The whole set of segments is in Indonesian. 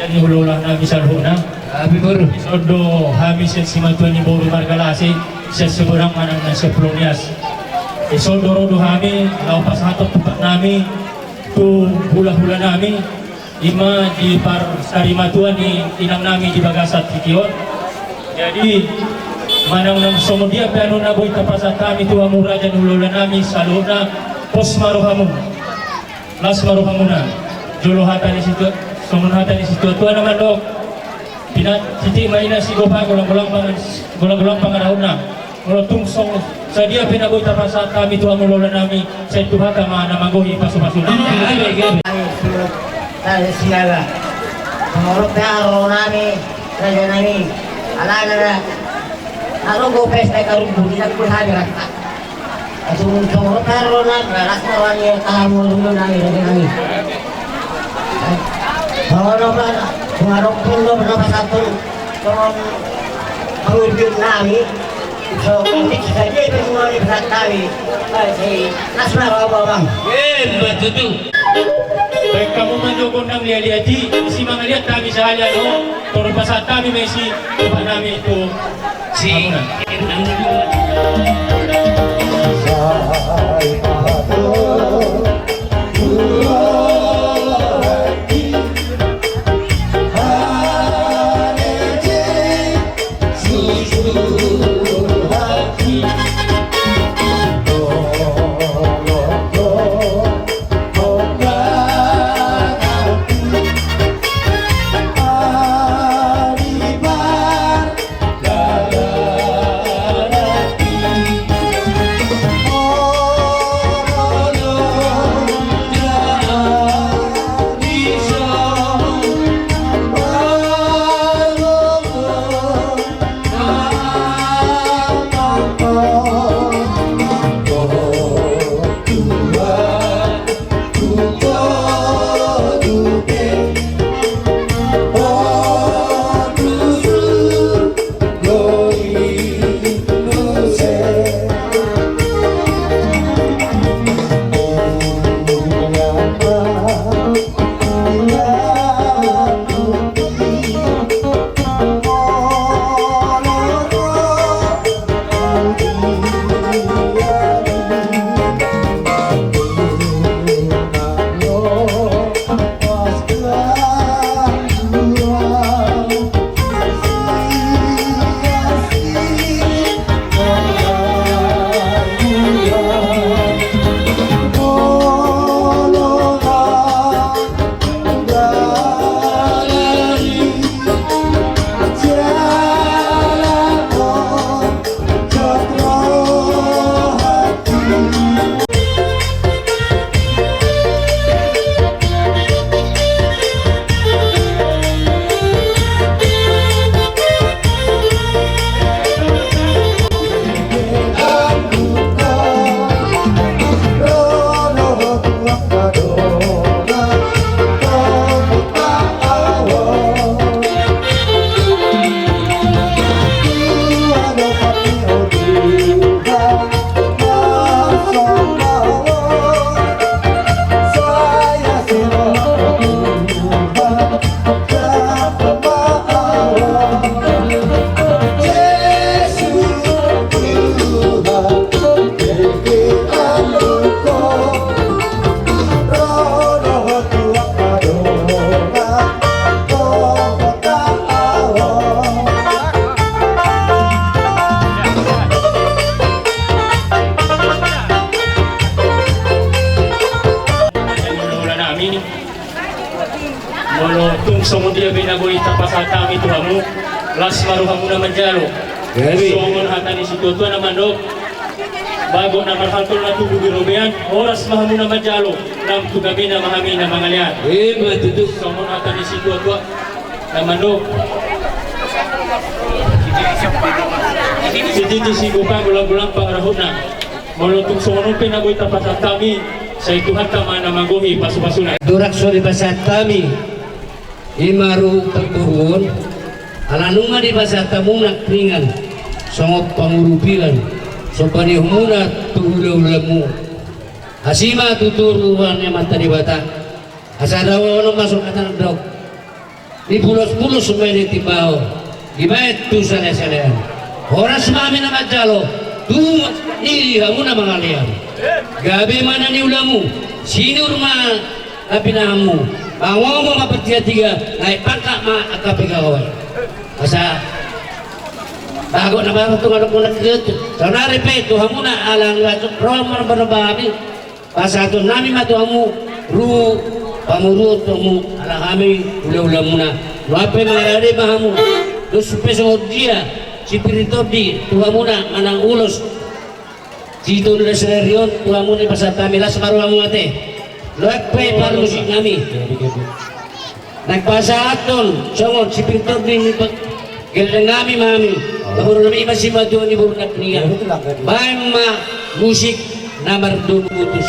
Jadi hululah nabi salhuna. Abi baru. Sodo habis si matuan ni boru margalasi seseorang manang na seplonias. Isodo rodo kami laupas hatop tempat nami tu hula-hula nami ima di par sari matuan ni inang nami di bagasat kikion. Jadi manang nang somodia piano na boy tapasat kami tu amura jan hula nami saluna pos maruhamu. Las maruhamuna. Jolo hata di situ, somun hata di situ tuan naman dok. Pina titi maina si gopa gulang-gulang pangarahuna. Kalau tungsong sa dia pinagoy tapasat kami tu amulola nami sa ituhata mana magohi pasu-pasu. Tayo sila. Murot na araw nami, radyo nami. Alala na. Ako gopes na karubuli na kulhani rata. At murot na araw nami, raras na wani yung kahamulo nami, radyo nami. Bawa naman, kumarong pundo na pasatol kung pangulbiyot nami. So, kung kita dia itu semua berat kami, si Nasmar apa bang? Betul. Baik kamu menjogong nang lihat-lihati, si mga lihat kami sa halya no, turun pasat kami may si tuhan namin itu Si. Molo tungsong dia binagoy tapasat kami tuhamu. Las maruhamu naman jalo. Songon hata di situ tuan naman dok. Bago na marhantul na tubuh birobean, oras mahamu naman jalo. Lam tugabi na mahami na mangalian. Betul. Songon hata di situ tuan naman dok. Siti si gupa gulang-gulang pangarahon na. Molo tungsong pinagoy tapasat kami. Sa ituhan tama na magohi pasu-pasuna. Durak suri basat kami. Imaru terturun. Alanunga di basat tamu nak ringan. Songop pangurupilan. Sopani humuna tuhula-ulamu. Asima tuturuan yang mata di bata. Asadawa ono masuk kata dok. di pulos-pulos sumay tibaho gibayat tu sale-salean oras mami na madalo tu niliha mo na mga liyan gabi man ni ulamu sinur ma kapinahan mo pangawa mo mapagtiga-tiga ay pagka maakapigaway asa bago na ba ito nga kung nag-git so na-repeat tuha mo na alang roh mo na ba na babi pasato namin matuha mo ru pamurut mo alang kami ula-ula mo na luapay mga rari baha mo dos peso dia sipirito di tuha mo na anang ulos dito nila sa riyon tuha mo na pasata milas maruha mo ate luapay para musik kami nagpasaton songot sipirito di galang kami mami pamuro namin iba si Madu ni Burnak niya bahay ma musik na mardun putus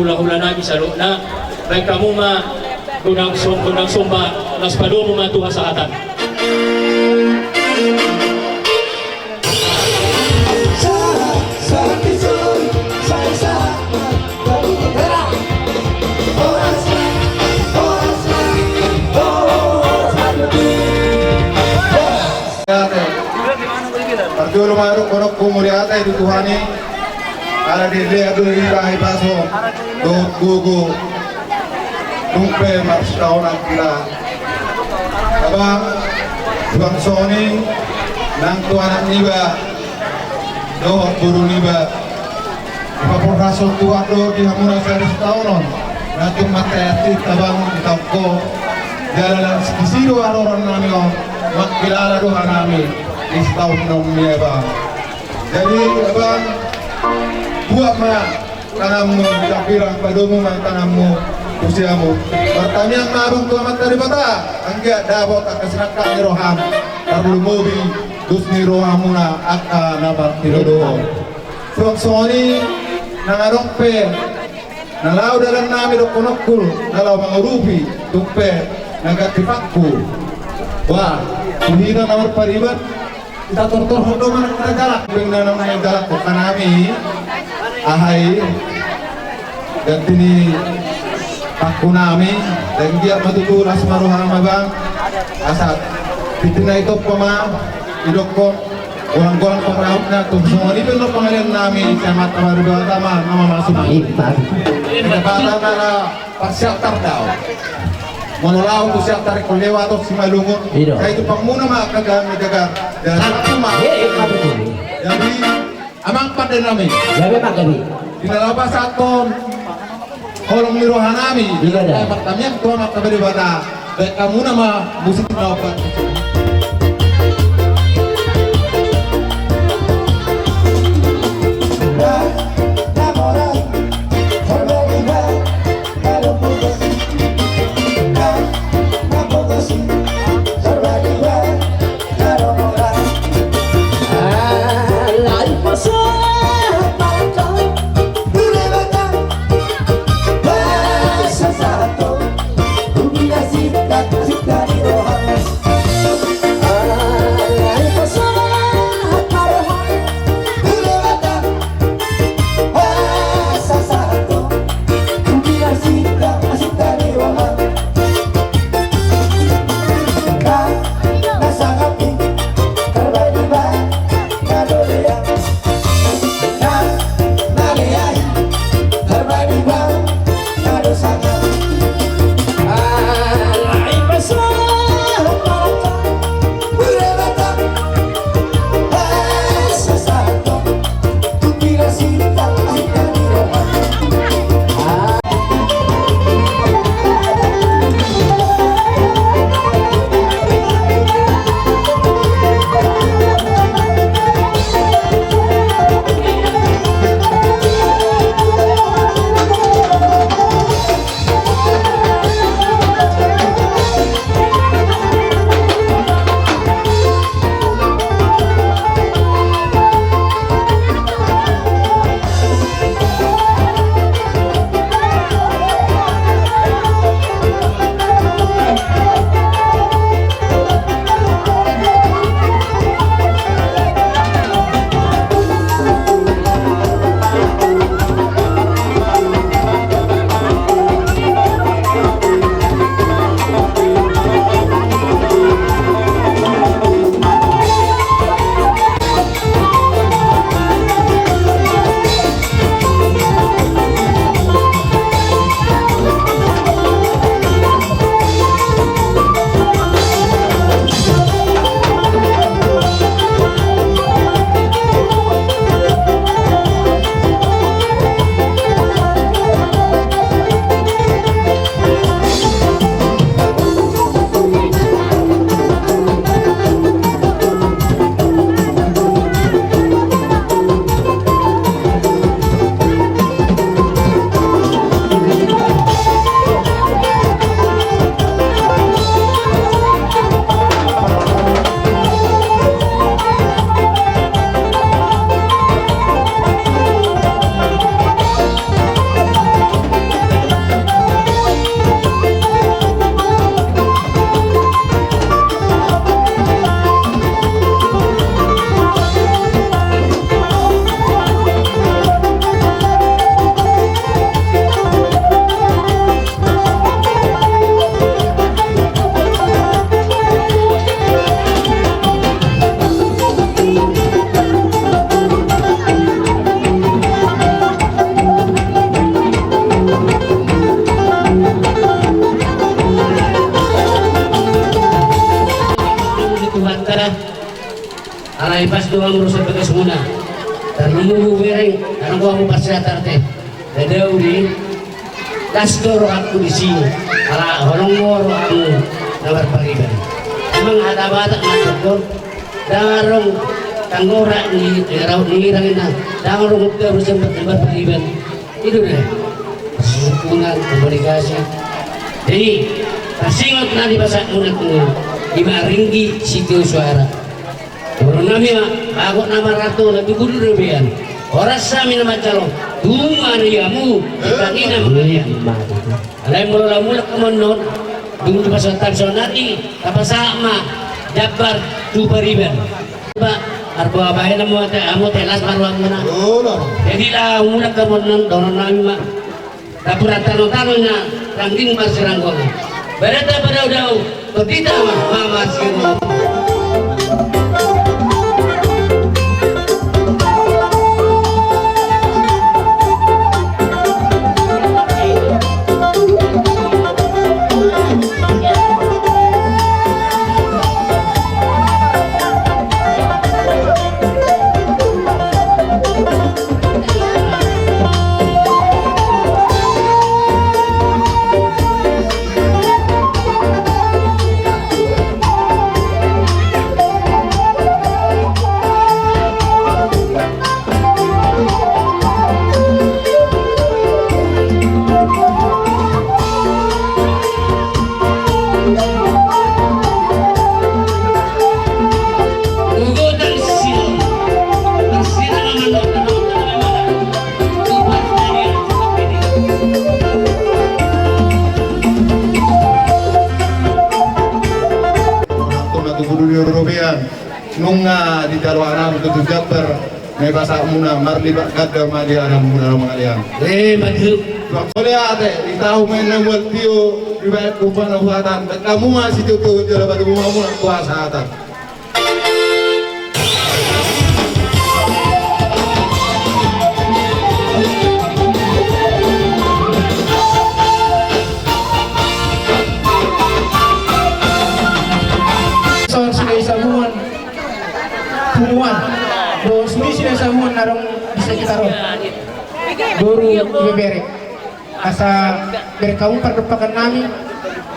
hula-hula namin sa loob na baik kamu kunang sumba nas pado mo matuha sa atan Arjuna maru kono kumuriata itu Tuhani ala dile adu ira paso do gugu dumpe marstaon akila abang bang soni nang tuanak niba do buru niba papor rasul tua do di hamuna seris taonon nanti mateti tabang ditangko jalan sikisiru aloran namio makilala do hanami istahun nomnya bang jadi abang buat ma tanammu pirang padomu ma tanammu usiamu pertanyaan mabang tua mata di bata angga dabot akasrakan ni roham karlu mobi dus ni rohamuna akka nabar tirodo soni nangarong pe nalau dalam nami do konokul nalau mangurupi tumpe nagatipakku wah kuhina nomor paribat kita tortor hodo mana galak dengan nama yang galak bukan kami ahai dan ini paku nami dan dia matutu lasmaru hama bang asat titina itu pema idoko orang-orang pemerautnya tuh semua ini benar pengalian nami camat kamar utama nama masuk kita kata nara pasiak tardau monolau tu siap tarik lewa atau simalungun kayak itu pemuna mak kagak gagar dan aku mak jadi amang pada nami Jabe mak gabi. di dalam pasaton kolong mirohanami di dalam pertamian tua mak kabari bata baik kamu nama musik naukan dah. Alay pas doang urusan bekas muna. Dan nunggu bereng, karena gua mau pasrah teh. Ada uri, kastor aku di sini. Ala orang moro aku nawar pariban. Emang ada batak ngatur darong tanggora ni raut ni rangin na. Darong kita bersama nawar pariban. Itu deh. Hubungan komunikasi. Jadi pasingot na di bahasa muna ko 5 ringgi situ suara. Orang nami aku nama ratu lebih kudu rebean. Orang sami nama calon dunga riamu ikanina mengalian. Alai mula kemonot dung di pasal tansonati apa sama jabar tu beriban. Pak arbo abahe namu amu telas maruang mana. Jadi lah mula kemonot dorong nami mak. Dapur tano-tanonya rangking masirangkong. Berita pada udau petita mama sirang. Nunga di dalwanam tutu jabar may basa muna marliba kada mali anam muna mangalian Maju. boleh ate di tahu main namual tio di bayar kumpulan buatan kamu masih tutu jalan batu bumamu kuasa atan Pumuan, do sumi sila sa mun narong bisa kita ron. Guru bebere, asa berkamu perdepakan nami,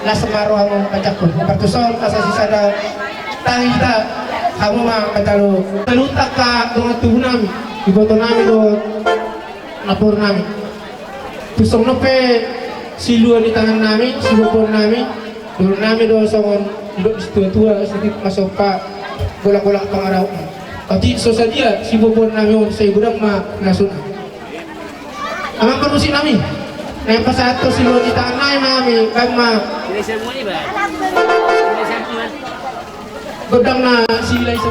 nasa maro ang kajakun. Pertusol asa sisada tangi kita, kamu mah katalo talutak ka dengan tubuh nami, iboto nami do napur nami. Tusong nope siluan di tangan nami, silupon nami, do nami do songon do tua sedikit masuk pa golak-golak pangaraw. Pati so sadia si bobon namin sa gudang nasun. Amang panusin namin. Nay pasato si luan itaan namin kag gudang na silay sa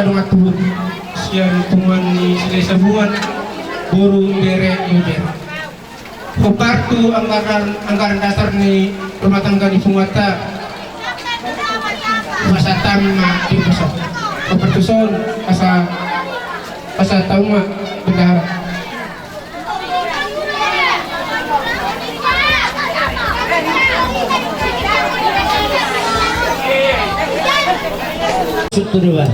kadung atu siang tuan ni sila sabuan buru bere yuber. Kupartu anggaran dasar ni rumah tangga di Pungwata masa tama di pusat. Kepertusan asa tahu mah bendahara. Suturuan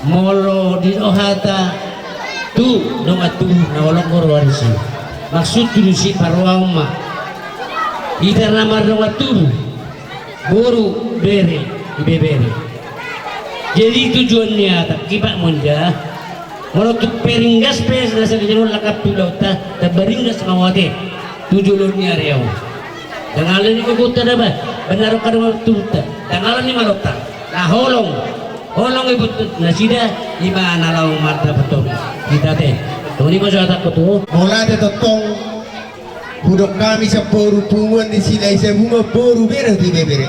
molo di ohata tu dong atu nawalong korwarisi maksud dulu si parwama ida namar dong atu buru bere ibebere jadi tujuannya tak kipak monja molo tu peringgas pes nasa kejenuh lakap tu lauta tak beringgas mawate tujuannya riau dangalan ni kekutan apa benar kadang waktu dangalan ni malota nah holong ibu nasida lima nalau mata betul kita teh tunggu masuk atak betul Mula ada totong budok kami sa boru punguan di sila isa bunga boru bere di bebere.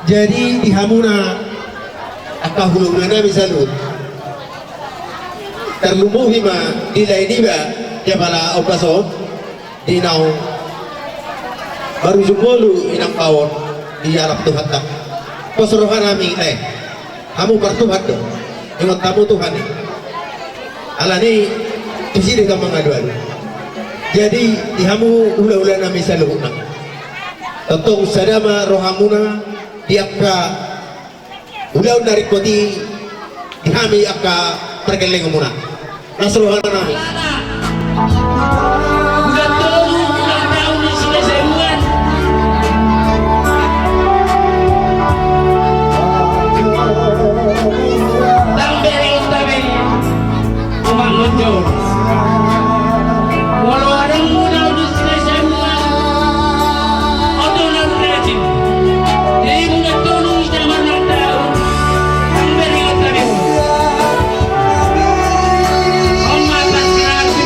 Jadi di hamuna akahulung na namin salut. Terlumuhi ma nilai niba dia pala opaso di nau baru jumolu inang kawan di Arab Tuhan tak. Pesuruhan kami kamu bertuhan dong ingat kamu Tuhan ala ni tusiri ka mga duan jadi dihamu ula-ula nami sa luhuna tentang sadama rohamuna diakka ulaw narikoti dihami akka perkeleng muna nasruhan nami udah tolu ulang tahun di sini sebulan muncul walau ada muda di sini semua otonan rejim jadi muda tolong zaman yang tahu memberi otak ibu Om mata serasi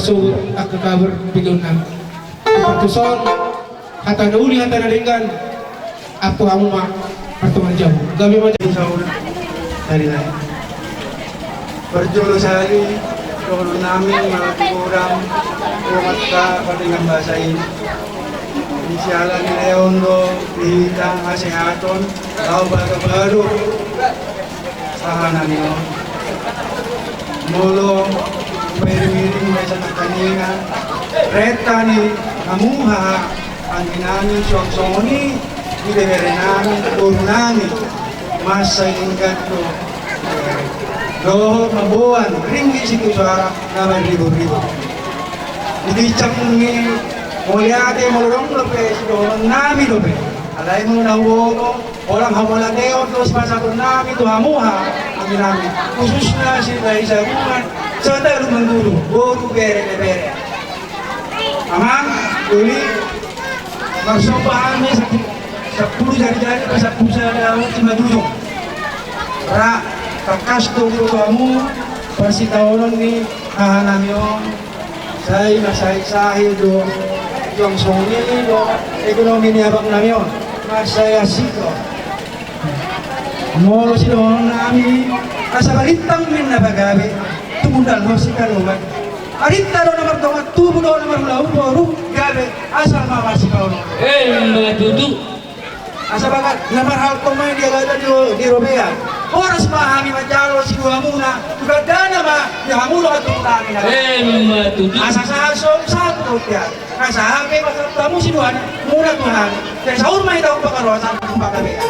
sugur ak kabar bilon na pertuson hata dauli hata nalingan aku kamu mah pertemuan jauh gabi macam Sauna dari lain. Berjolo sehari kalau namin mga kurang umat ka patingang bahasa ini. Inisialan ni Leondo, Lihitang, Asingaton, Tao Baga-Baru, Sahanan nyo. Mulo, pwede-miring may sa kanina. Reta ni Amuha, ang ginamit siyong-soni, ibebere namin, turo namin. Masa ingkat ko. Doho mabuan, ringgi situ suara naman ribu-ribu. Hindi canggih, mulyate mulurong lope, doon nami lope. Alay mo na uwono, walang hamulateo, terus pasakon nami, to hamuha, ang namin. Khusus na sila isa buwan, sa talo manggulo, buru bere-bere. Amang, uli, magsopahan niya sa pulo jari-jari, sa pusa daw, si Madudong. Ra, kakasto ko kamu, persitaonon ni hahanam yung say masay-sahi do, yung soni do, ekonomi ni abang namin yun, masaya sito. Molo si doon namin, asa balintang min na bagabi, tumundal mo si kaluman. Arinta do naman doon, tubo do naman lau, boru, gabi, asal mama si kauno. Mga tutu. Asa bagat, namarhal ko may dia gada di Robea. Oras mahami majalo si Hamuna, gada ma di Hamuna ka tutangin na. Mga tutu. Asa sa satu ya. Asa hake kamu si Duhan, muna Tuhan. Kaya sa urmay daw pakaroon sa pagkabea.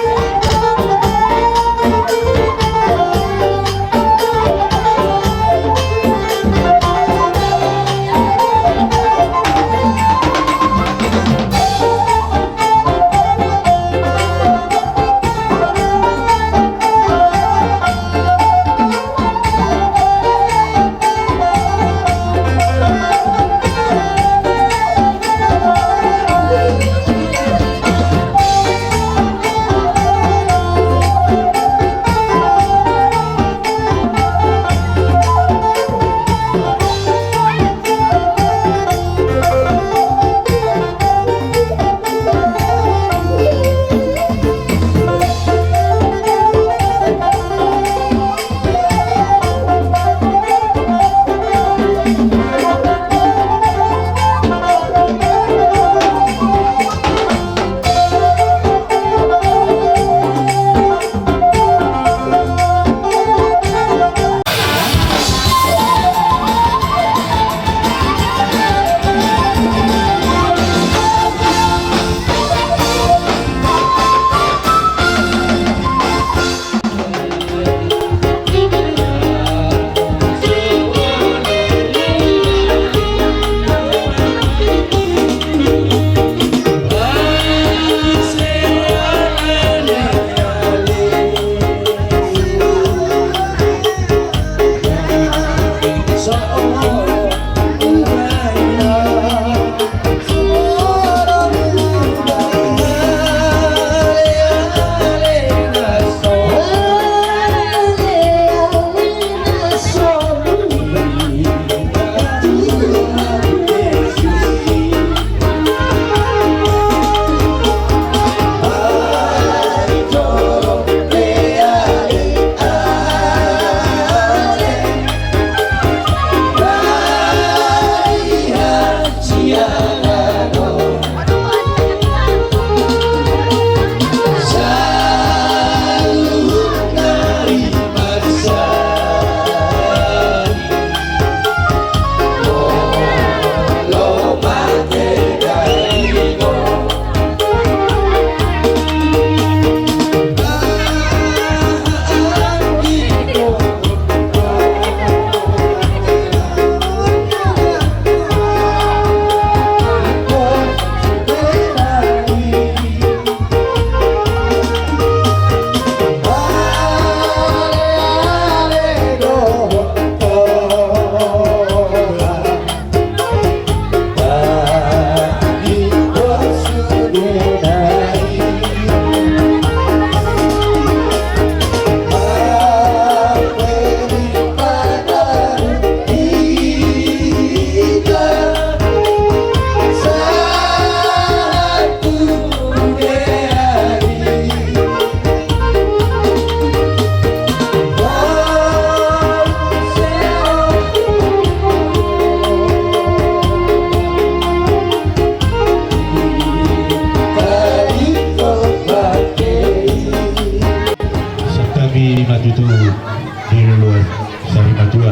sa Rimadua.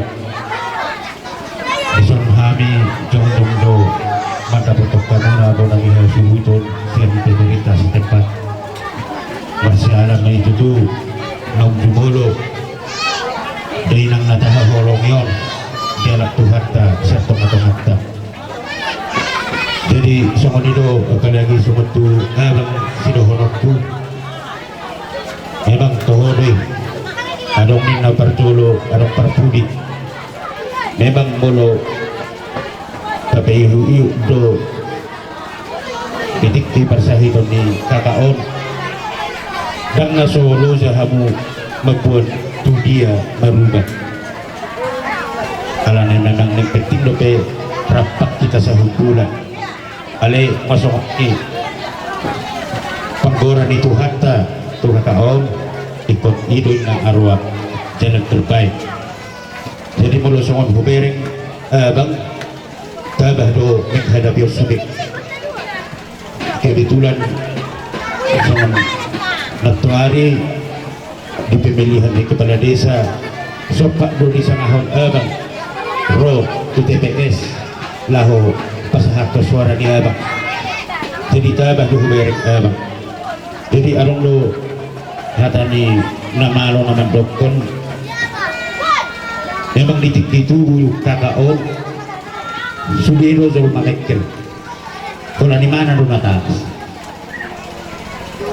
Ison kami jong do mataputok kanuna do nang ihasubuton siya di pemerintah sa tempat. Marsialam na itutu nang jumulo dari nang natahaholong yon dialak Tuhan ta siya tomat ta. Jadi sumonido akalagi sumotu alang sidohonokku memang tohode adong ning na partulo adong parpudi memang molo tapi iu do titik di parsahiton ni kakaon dan nasolo sa hamu magbuat tu dia merubah alanan nang penting do pe rapat kita sa hukulan ale masuk ni panggoran itu hatta tu kakaon ikut idul ng arwah jalan terbaik. Jadi mula songon hubereng bang tabah do menghadapi usubik kebetulan songon natuari di pemilihan di kepala desa sopak do di sangahon bang ro di TPS laho pasahato suara ni abang jadi tabah do hubereng bang jadi arong do hatani namalo naman dokon memang ditik ditubuh kakaon sudiro sa mamekel kula ni mana do natas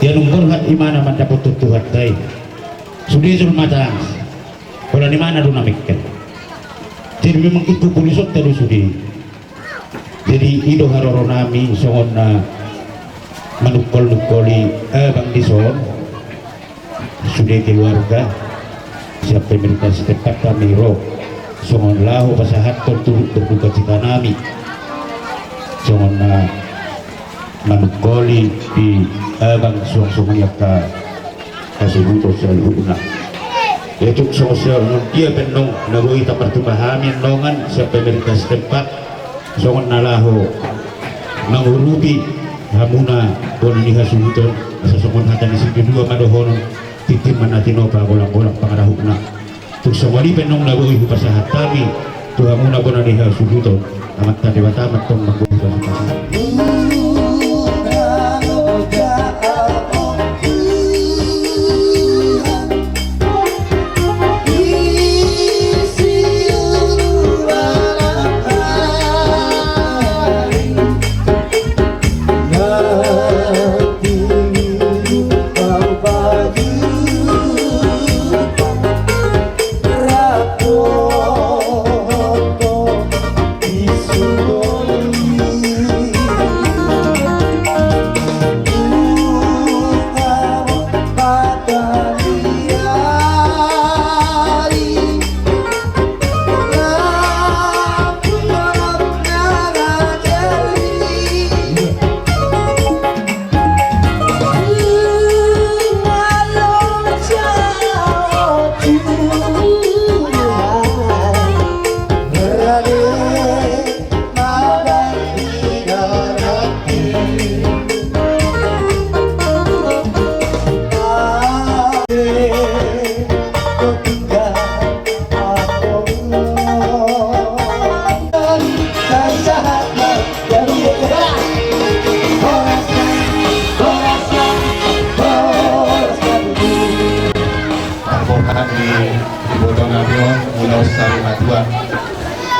yanong borhat imana man dapat tutuhat day sudiro sa matas kula ni mana do namekel jadi memang itu pulisot tadu sudi jadi ido haroro nami songon na manukol-nukoli abang dison sudah keluarga siap pemerintah setempat kami roh songon lahu pasahat turut berduka cita nami songon na manukoli di abang suang-suang yaka kasubuto sa luna itu sosial dia penong nagoi ta pertumbahamin nongan siap pemerintah setempat songon na lahu nangurubi hamuna bono ni hasubuton sa songon hatan isi kedua madohonon titim manatino pa bolang-bolang pangarahukna tuk sawali penong lago ibu pasahat kami tuhamu na bona ni hasubuton amat kadewata amat tong magbubutan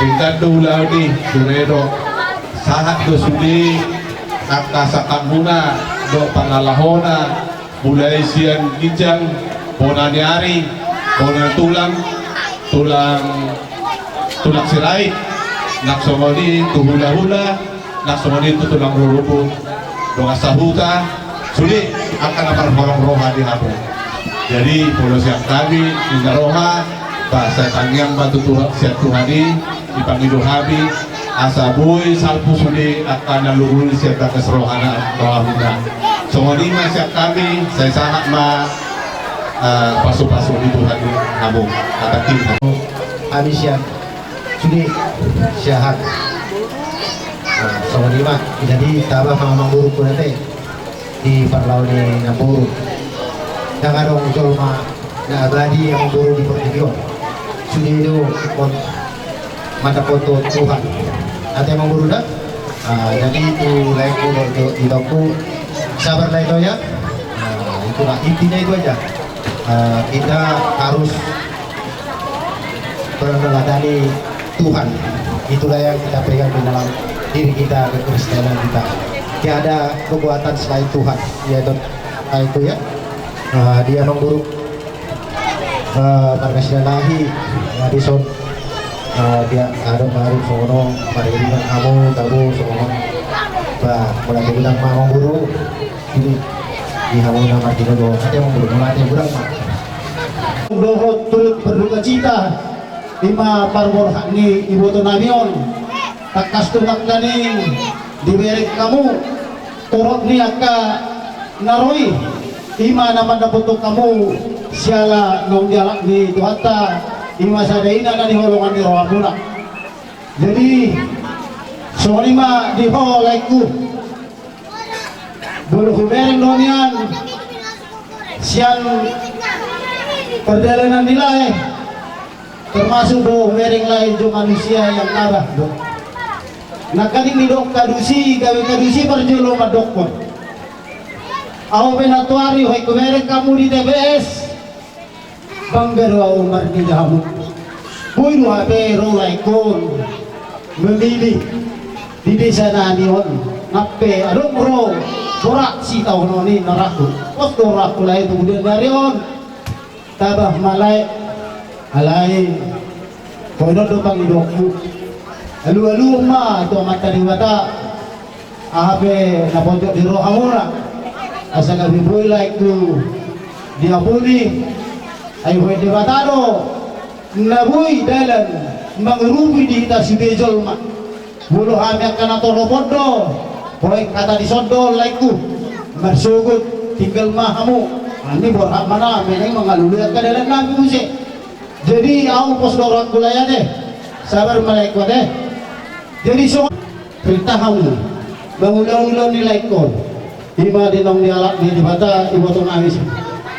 tingkat ulau di Duredo sahat do sudi akta sakamuna do pangalahona mulai siang ginjang ponaniari pona tulang sirai naksomoni tuhula-hula naksomoni itu tulang rurupu doa sahuta sudi akan horong roha di hapu jadi pulau siang kami hingga roha bahasa tangiang batu Tuhan siap Tuhani dipanggil habi asaboy salpu sudi akan nalurul siap kesrohana doa songoni siap kami saya sangat pasu-pasu di Tuhan kamu kata kita kami siap sudi sihat songoni mah jadi tabah mamang buruk pun nanti di parlau ni naburu yang ada jolma na abadi yang buru di Portugio Sudido matapoto Tuhan. At yang mengurunda, jadi itu lainku di toko sabar lah itu ya. Itulah intinya itu aja. Kita harus meneladani Tuhan. Itulah yang kita pegang di dalam diri kita, kekristenan kita. Tidak ada kekuatan selain Tuhan, yaitu itu ya. Dia mengguru Margasinahi Madison. Dia ada baru sono mariringan kamu tahu sono mulai bilang mau guru ini di hamu nama kita doa ada yang belum mulai kurang dohot turut berduka cita lima parbor hakni ibu tu namion takas tu nakdaning diberi kamu turut ni akka naroi lima nama dapat kamu siala nong jalak ni tuhata ima sadaina na diholongan di rohamuna. Jadi soalnya di laiku bulu hubereng donian siang perjalanan nilai termasuk do hubereng lain jo manusia yang narah do. Nakaling ni dok kadusi gawe kadusi perjolo madokon. Aw benatuari hoy hubereng kamu di TBS. Banggarwa Umar di dahamu Buiru hape rolai kon memilih di desa nanion ngape adong ro borak si tahun ini naraku pos borak kulai kemudian darion tabah malai alai kono do bang idokmu alu ma to mata di mata ahape na pojok di rohamura asa gabi boy like tu dia puli ay hoy debatado nabuy dalan mangrubi di ita sidejol ma bulu hami akan atoro podo hoy kata di sodol laiku marsugut tinggal mahamu ani borhak mana meneng mangaluliat ka dalan nabi use jadi au pos dorot kulaya deh sabar malaikat deh jadi so pertahamu bangulang-ulang nilai kon ima dinong dialak di debata ibu tong amis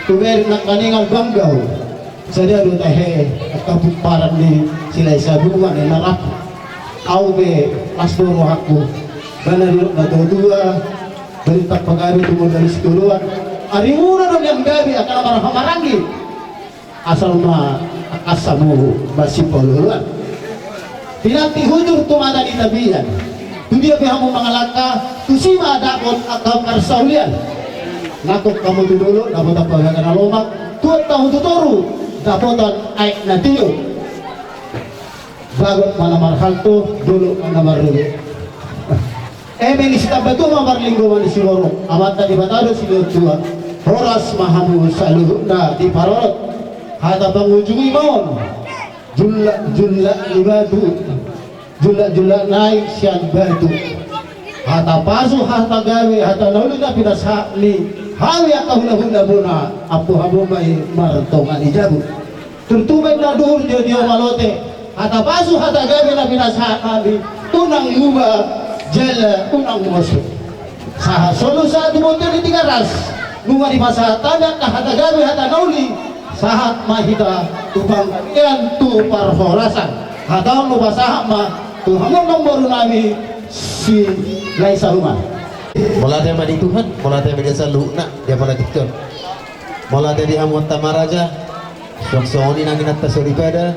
tuber nak kaningal banggaw sadia do tahe atau paran di silai sabungan yang narap au be lasdoro aku bana di dua berita pagari tumor dari sekuluan ari muna dong yang gabi akan marah-marangi asal ma asamu masih poluan tinati hujur tumada di tabian tu dia pihamu mangalaka tu sima dakot atau karsaulian nakok kamu tu dulu dapat apa yang kena lomak tuat tahu tu toru dapotan aik natiyo bagot mana marhal tu dulu mana marulu menisita batu mamar linggo manis loro amata di batado silo tua horas mahamu saluhna di parot hata pangujungi maon julla libatu julla naik sian batu hata pasu hata gawe hata lalu na pinasali hawi akahuna buna apu habu mai martongan ijabu tertubek na duhur jodio malote hata pasu hata gawe na pinasali tunang yuba jala unang musuh saha solu saat motor di 300 bunga di masa tanda hata gawe hata nauli sahat mahita tubang yang tu parhorasan hata lupa sahat mah Tuhan nomor nami si laisa rumah Mola tema di Tuhan, mola tema di saluna, dia mola dikton. Mola di hamuan tamaraja, soksoni nangin atas daripada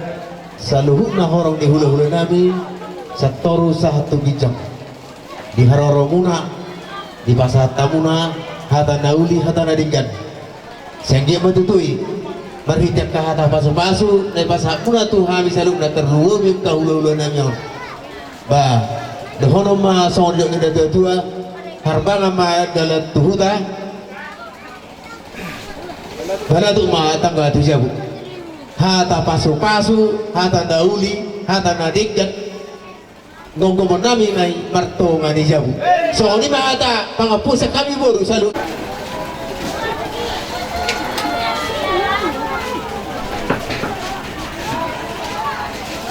saluhuna horong di hula-hula nabi, satoru sahatu bijak. Di haroromuna, di pasar tamuna, hata nauli, hata nadinggan. Sehingga matutui, marhitiap ka hata pasu-pasu, na pasar muna tu habis saluna terluwa yung ka hula-hula nabi. Ba, dahono ma sonjo kita tua harba nama dalam tuhuta pada tu ma tangga tu jabu hata pasu-pasu hata dauli hata nadikkan ngomong nami mai marto ngani jabu so ni ma hata pangapusa kami baru selalu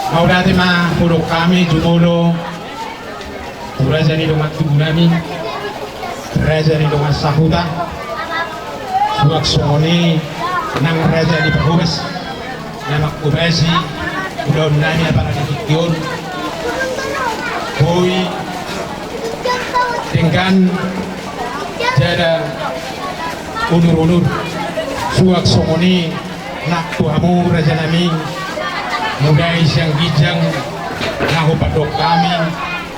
mau dati ma puro kami jumulo Raja ni dengan tugunami Raja ni dengan sahuta Suak soni Nang raja ni perhubas Namak ubasi Udah nanya para dikikion. Boy dengan jada unur-unur suak songoni nak tuhamu raja nami mudai siang gijang nahu padok kami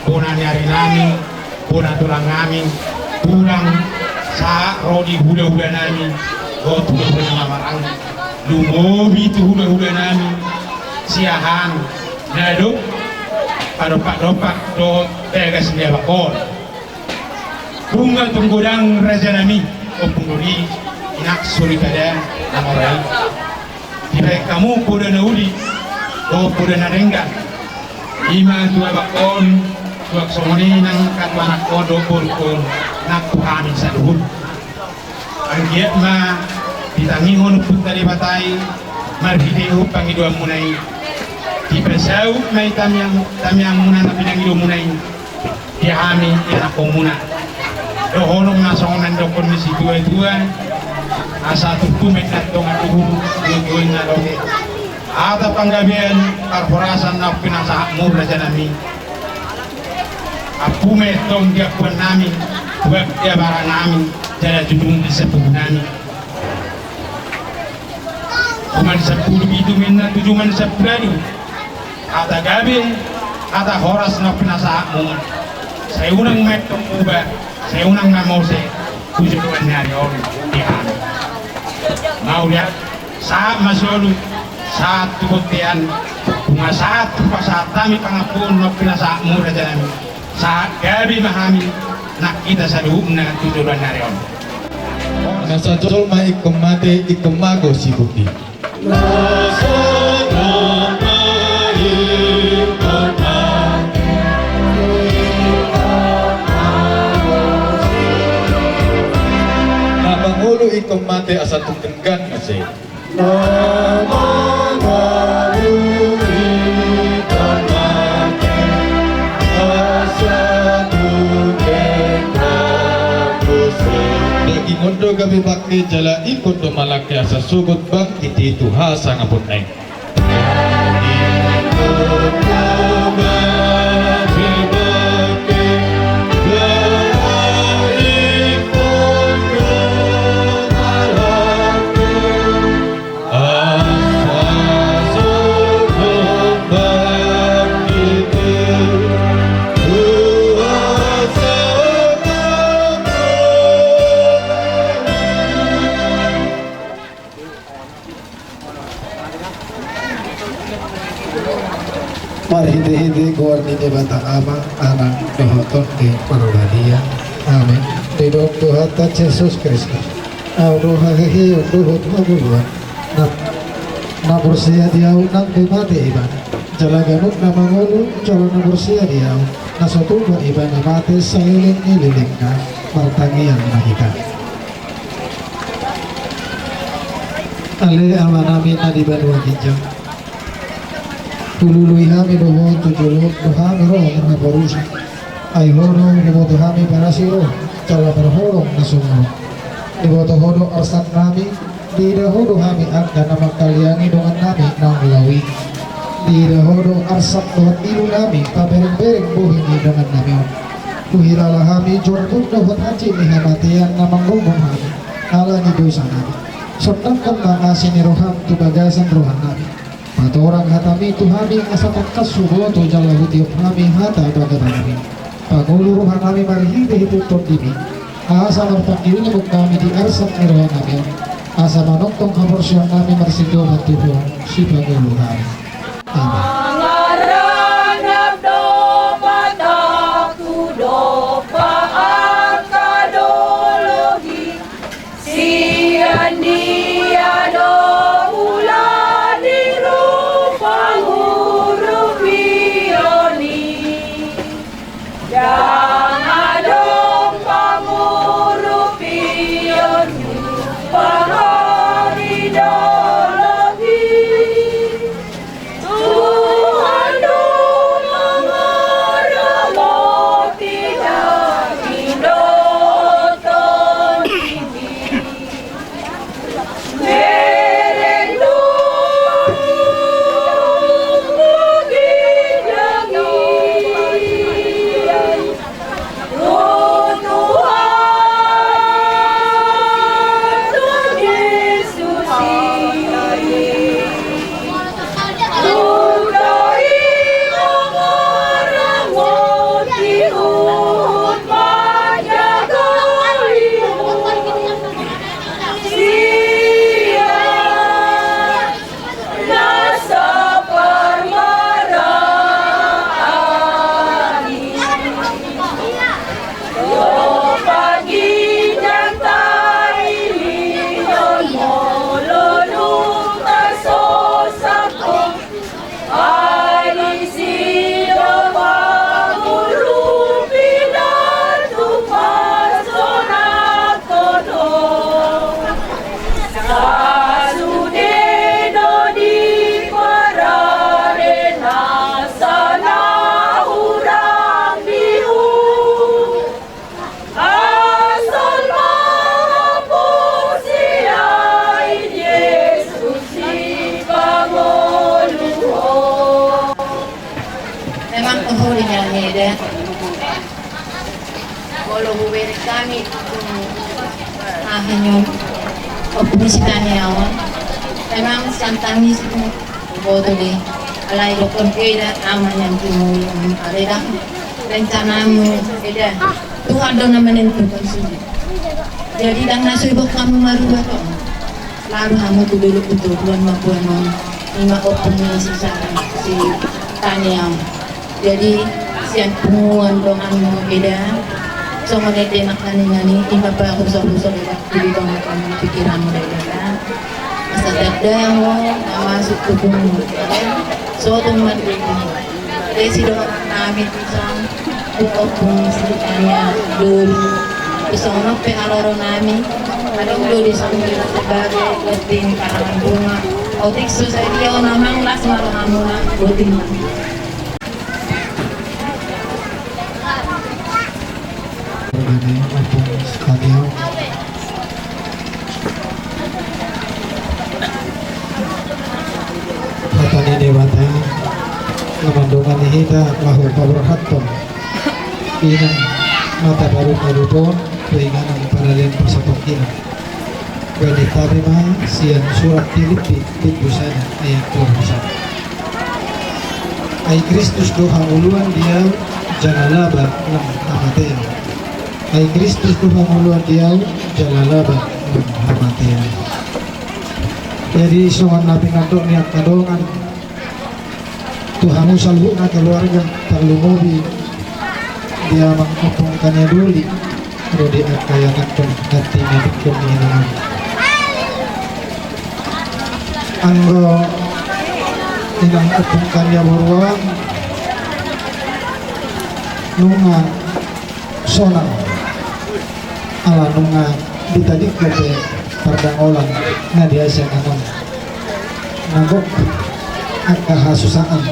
puna nyari nami puna tulang kami tulang sa rodi hula-hula nami oh tulang marang lumobi tu hula-hula nami siahan naduk padopak do tegas dia bakor bunga tunggodang raja nami o punguri inak suri kada namorai tiba kamu kuda naudi o kuda narenggan ima tua bakon tua somoni nang katwa nak kodo kur nak tuhani saduhun anggiat ma ditangingon punta di batai marhideu pangidua munai Dipesau may tamyang muna na pinangilo muna yung dihami yan ako muna. Dohonong nasa konan dokon ni si tuwa-tuwa asa tutumit na itong atuhong na doon. Ata panggabihan karporasan na pinasahak mo na dyan namin. Apume itong diakuan namin wag dia barang namin dyan na tudung di sa tubuh namin. Kuman sa puluh itu minna tujuman sa pradu. Ata gabi, ata horas na pinasaak mo. Sa unang metong uba, sa unang namose, tujuan niya yun, dihan. Maulihat, sa masolo, sa tubutian, kung sa tupasat kami pangapun na pinasaak mo na dyan. Sa gabi mahami, nakita sa loob na tujuan niya yun. Nasa jol ma ikumate ikumago si Bukti. Nabangulo ikumate asa tutenggan kasi. Ngondo gabi bakti jala ikut do malaki asa sugut bakti ti tuha sang abot naik. Mari hindi kuar ni batang ama anak dohoton di Parodadia. Amin. Di dong Tuhata Yesus Kristus. Audo hahihi dohot maguluan. Na bersia diau nang bimati iban. Jala ganuk na mangulu jala na bersia diau. Na sotuba iban na mati sa iling ililing na martangian mahika. Ale ama namin na di banwa kijang. Tulului hami doho tujuluk dohami roh na barusa ay horong dibo dohami parasiro cala berhorong na sumro dibo dohodo arsak nami di dahodo hami angka nama kaliani dongan nami nang lawi di dahodo arsak dohat ilu nami pabereng-bereng buhingi dongan nami kuhirala hami jorpun dohat haji nihamatian namang gomong hami ala ni dosa nami sotangkan mga siniroham tubagasan rohan nami Pato orang hatami itu hami asa pagkasubo to jalahu tiup hami hata bagadami. Paguluruhan hami marhide itu tondimi. Asa marpagdirin mo kami di arsak nirohan namin. Asa manoktong kaporsyon nami marsido matuho si paguluruhan. Amen. Pangari dologi, dengan Heda. Kalau bubere kami akhirnya operasinya awal. Memang santangis bodoh deh. Alai dokter Heda aman yang timur ada rencanamu Heda. Tuhan dona menentukan sendiri. Jadi dan nasibok kamu merubah kok. Lalu kamu tuh dulu untuk bulan mapuan lima opini si Taniam. Jadi siang penguan donganmu beda. Sama nete makan ini lima pelaku usah jadi dongan kamu pikiranmu beda. Masa ada yang mau masuk ke bumi. So teman ini. Desi doang kami pisang. Opini si Taniam dulu. Isono pe aloro nami ada udah disambut sebagai wedding karangan bunga otik susah dia namang las malu amuna wedding berbagai apapun sekalian Hatani Dewata Lamandungan Hita Lahu Pabrahatom Inang mata baru pun keinginan paralel persatuan Bani tarima siang surat Filipi sana ayat 21 Ai Kristus doha uluan dia jalalaba lam hamatea Ai Kristus doha uluan dia jalalaba lam hamatea Jadi soal nabi ngantuk niat kadongan Tuhan salhuna keluarga perlu mobil dia mengkupungkannya dulu Rodi akaya nakon hati medikon ini Anggo inang kupungkannya beruang Nunga sonang Ala nunga ditadik kope perdangolan Nadiasa nanon Nagok akahasusaan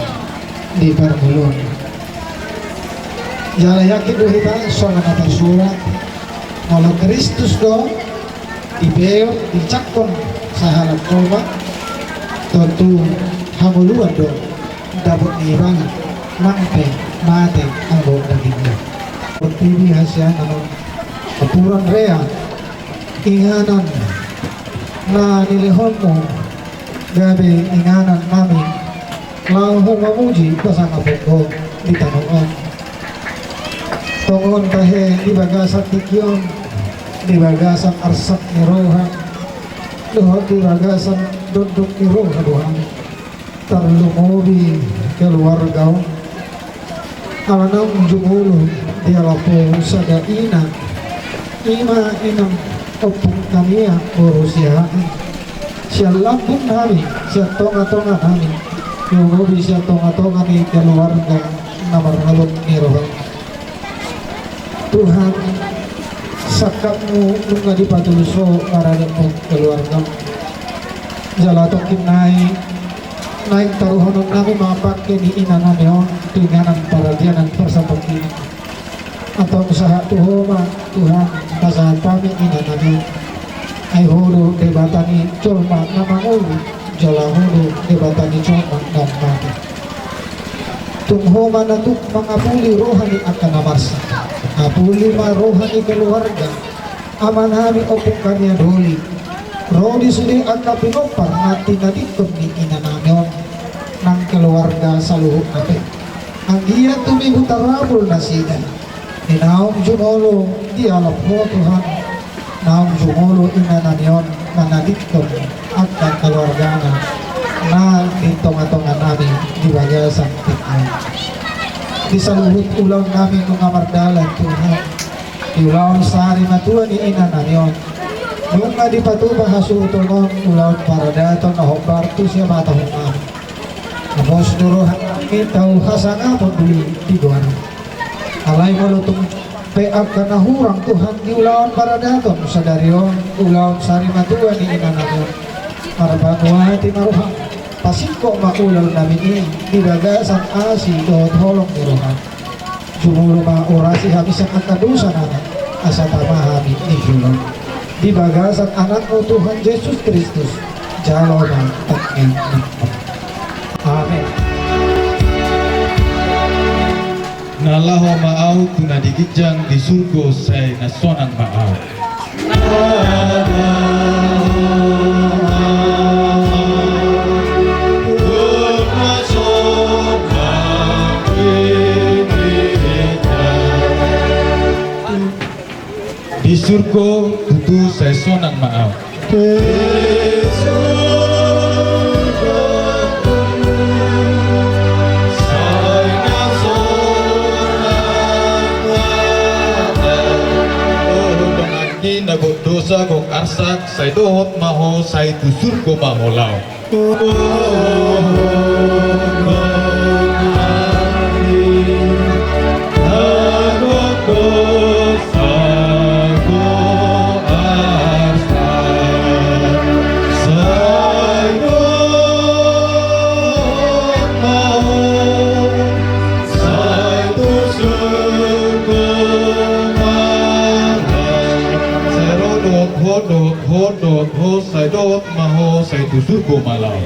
di Parmulun Jala yakin do kita soal kata surat kalau Kristus do dibeo dicakon sahalat koma tentu hamuluan do dapat ibangan mampe mate anggo dagingnya bertibi hasil namun kepuran rea inganan na nilihonmu gabe inganan nami lau mamuji pasang apoko di tanong Tongon kahe di bagasan tikyon di bagasan arsak ni rohan dohot di bagasan duduk ni rohan dohan terlumobi keluarga alanang jumulu di alapo sada ina ima inam opung kamiya urusiaan siya lambung nami siya tonga-tonga nami lumobi siya tonga-tonga ni keluarga namarnalog ni rohan Tuhan sakapmu nunga di patulso marane mo keluarga jalatokin naik taruhanon nami mapake ni inananeon tinganan paradianan persapagin atau usaha tuhoma Tuhan kasahan kami inananeon ay hulu debatani colma namangulu jala hulu debatani colma dan mati tunghoma na tuk mangapuli rohani akan namarsa apuli ma rohani keluarga amanami opung kanya doli rodi sudi angka pinopar mati nadikot ni inanamyon ng keluarga sa luhuk ape ang iya tumigo tarabol na sida inaong jumolo di alap mo Tuhan naong jumolo inanamyon na nadikot at ng keluarga na itong-atongan namin di bagasan tikman di saluhut ulaw namin mga mardalan Tuhan di ulaw sari matuan ni inananyon nung nga di patuba hasutunon ulaw para dato na hobarto siya matahong namin napos duruhan namin tau hasanga po duli di buwan alay mo lutong peak ka na hurang Tuhan di ulawan para dato sa daryon ulaw sari matuan ni inananyon para banuhati maruhang pasiko maulaw namin ini di bagasan asi doon holong ni Rohan sumulo mga orasi habis ang katadusan namin asa tama kami ni Julong di bagasan anak mo Tuhan Jesus Kristus jalo na Amen. Nalaho maaw tunadigijang di surgo say nasonang maaw. Di surgo tutu say sonang maaw. Nabot dosa kong arsak say dohot maho say tusur ko maholaw. Nabot dosa ko arsak say dohot maho say tusur ko hodot ho say dot maho say tusur ko malaw.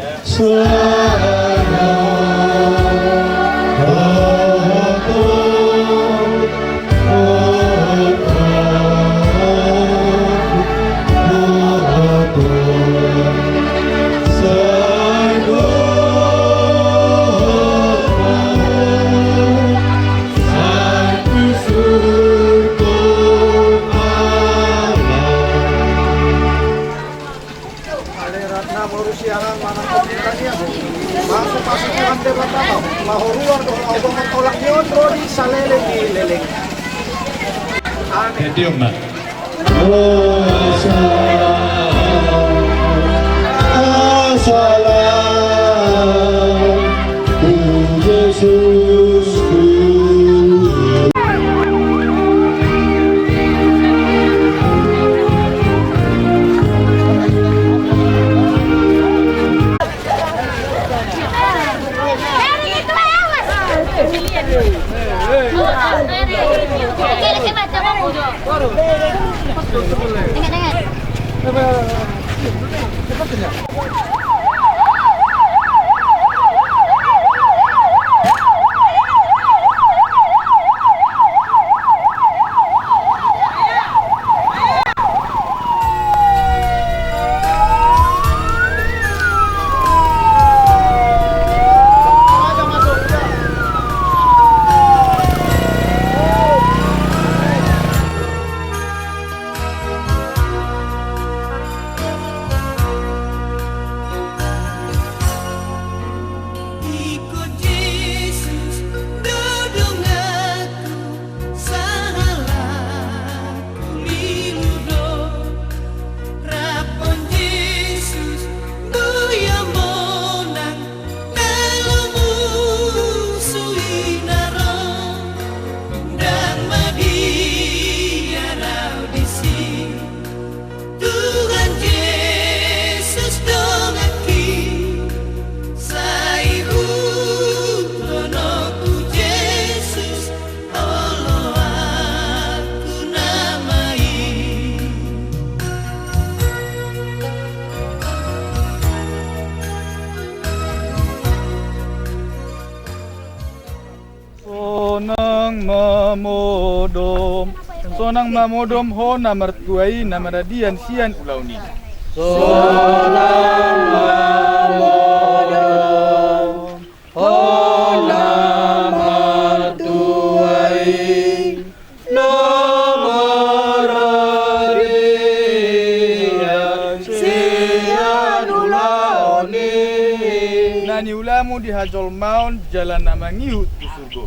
Diom na. Sonang mamodom ho namar tuai namar dian sian ulau ni. Sonang mamodom ho namar tuai namar dian sian ulau ni. Nani ulamu di Hajol Maun jalan nama ngiut di surga.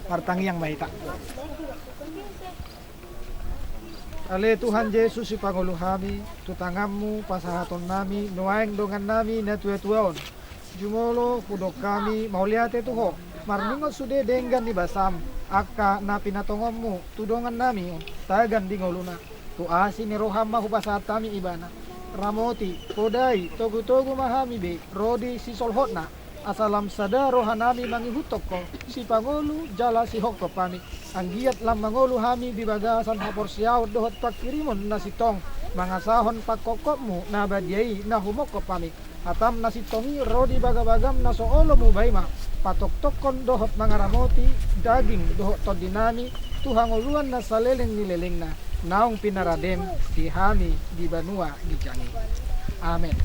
Martangi yang baik tak. Ale Tuhan Yesus si pangulu kami, tutangamu pasahaton nami, nuaeng dongan nami na tuan. Jumolo kudok kami mauliate tuho, marningot sude denggan di basam, akka na pinatongomu, tudongan nami, tagan di ngoluna, tu asi ni rohama hubasat kami ibana, ramoti, kodai, togu-togu mahami be, rodi si solhotna, asalam sada rohanami mangihutok ko si Pangulu jala si hokko pami anggiat lam mangulu hami di bagasan hapor siyaw dohot pakirimon na sitong mga sahon pagkokopmu na badyay na humoko pami atam na sitongi rodi bagabagam na soolo mo bayma patoktokon dohot mga ramoti daging dohot to dinami tuhanguluan na saleleng nileleng na naong pinaradem di hami di banua di jangi. Amen.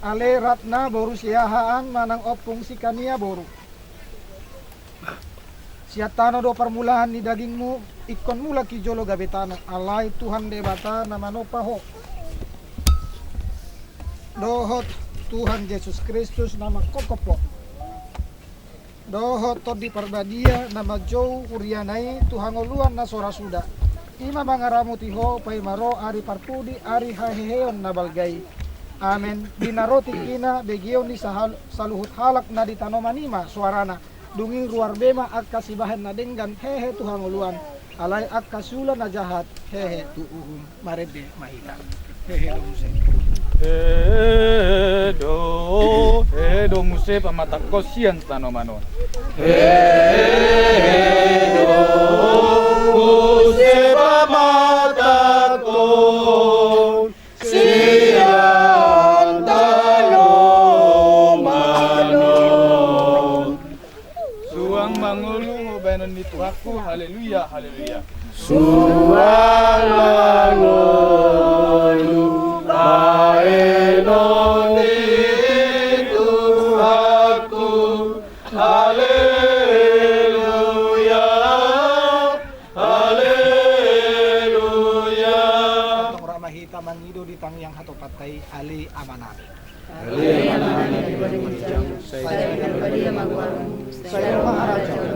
Ale ratna boru siyahaan manang opung si kania boru. Siatano do permulaan ni dagingmu ikon mula ki jolo gabetano alai Tuhan debata nama nopaho. Dohot Tuhan Yesus Kristus nama kokopo. Dohot to di perbadia nama jou urianai Tuhan oluan na sora suda. Ima bangaramu tiho pai maro ari partudi ari haheheon na balgai. Amen. Dinaroti kina begion di saluhut halak na di tanomanima suarana. Dunging ruar bema ak kasibahan na denggan hehe Tuhan uluan. Alay ak kasulan na jahat hehe tuuhum marede mahita. Hehe lumuse. Hedo muse pamatakko sian tanomanon. Hedo muse pamatakko sian tanomanon. Suang mangulu benon itu aku haleluya haleluya. Suang mangulu Aenon itu aku, haleluya, haleluya. Ora mahita mangido di tang yang hato patay ali amanami. Ali amanami Saya pribadi yang magwarong, Saya maharaja.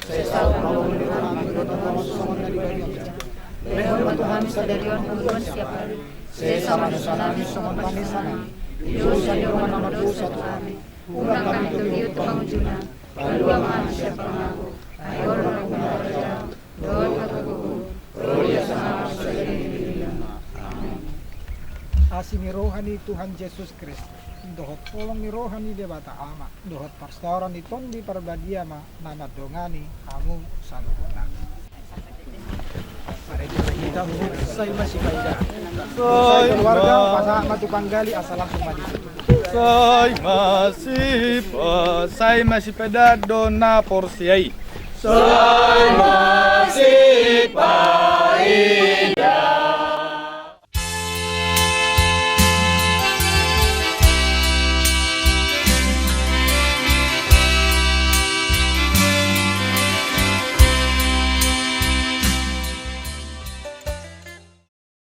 saya tahu kalau mendengar menurut Tuhan semua dari bagian. Berhormat Tuhan sadarion Tuhan setiap hari. Saya sama sanami sama kami sana. Diyos sa iyo man pusa kami. Unang kami tumiyo pangujuna. Kalua manusia pangako. Ayon na kumaraja. Doon kagagugo. Gloria sa nama sa Amen. Asi ni rohani Tuhan Yesus Kristus. Dohot tolong ni rohani debata ama. Dohot pastoran ni ton di perbadia ma nama dongani kamu saluhuna. Kita saya masih kaida. Saya keluarga pasangan matu panggali asal langsung mandi. Saya masih peda dona porsiai. Saya masih